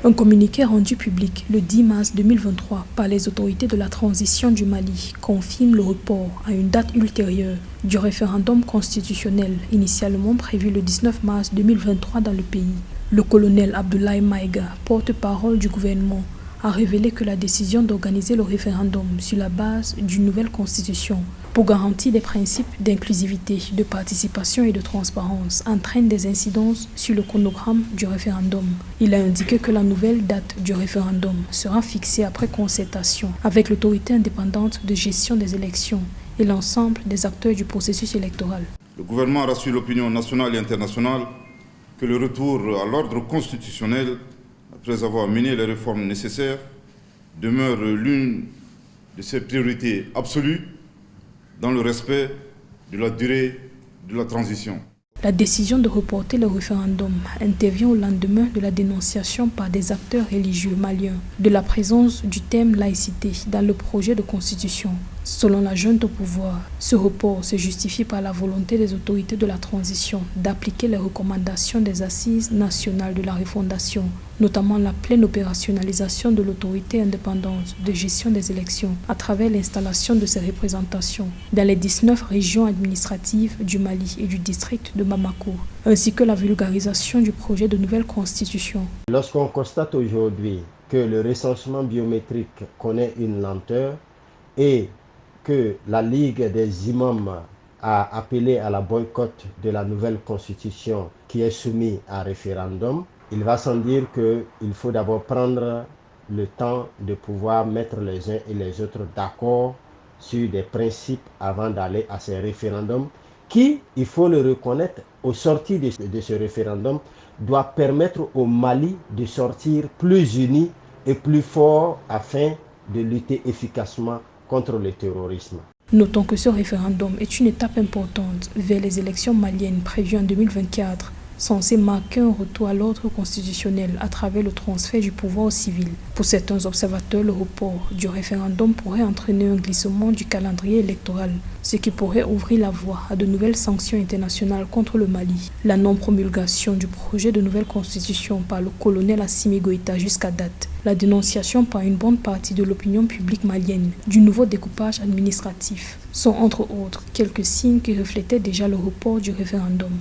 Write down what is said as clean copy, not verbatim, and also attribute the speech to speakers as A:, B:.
A: Un communiqué rendu public le 10 mars 2023 par les autorités de la transition du Mali confirme le report à une date ultérieure du référendum constitutionnel initialement prévu le 19 mars 2023 dans le pays. Le colonel Abdoulaye Maïga, porte-parole du gouvernement, a révélé que la décision d'organiser le référendum sur la base d'une nouvelle constitution pour garantir des principes d'inclusivité, de participation et de transparence entraîne des incidences sur le chronogramme du référendum. Il a indiqué que la nouvelle date du référendum sera fixée après concertation avec l'autorité indépendante de gestion des élections et l'ensemble des acteurs du processus électoral.
B: Le gouvernement rassure l'opinion nationale et internationale que le retour à l'ordre constitutionnel, après avoir mené les réformes nécessaires, demeure l'une de ses priorités absolues dans le respect de la durée de la transition.
A: La décision de reporter le référendum intervient au lendemain de la dénonciation par des acteurs religieux maliens de la présence du terme laïcité dans le projet de constitution. Selon la junte au pouvoir, ce report se justifie par la volonté des autorités de la transition d'appliquer les recommandations des assises nationales de la refondation, notamment la pleine opérationnalisation de l'autorité indépendante de gestion des élections à travers l'installation de ses représentations dans les 19 régions administratives du Mali et du district de Bamako, ainsi que la vulgarisation du projet de nouvelle constitution.
C: Lorsqu'on constate aujourd'hui que le recensement biométrique connaît une lenteur et que la Ligue des imams a appelé à la boycott de la nouvelle constitution qui est soumise à référendum, il va sans dire qu'il faut d'abord prendre le temps de pouvoir mettre les uns et les autres d'accord sur des principes avant d'aller à ces référendums qui, il faut le reconnaître, au sortir de ce référendum, doit permettre au Mali de sortir plus uni et plus fort afin de lutter efficacement contre le terrorisme.
A: Notons que ce référendum est une étape importante vers les élections maliennes prévues en 2024, censées marquer un retour à l'ordre constitutionnel à travers le transfert du pouvoir au civil. Pour certains observateurs, le report du référendum pourrait entraîner un glissement du calendrier électoral, ce qui pourrait ouvrir la voie à de nouvelles sanctions internationales contre le Mali. La non-promulgation du projet de nouvelle constitution par le colonel Assimi Goïta jusqu'à date, la dénonciation par une bonne partie de l'opinion publique malienne du nouveau découpage administratif sont entre autres quelques signes qui reflétaient déjà le report du référendum.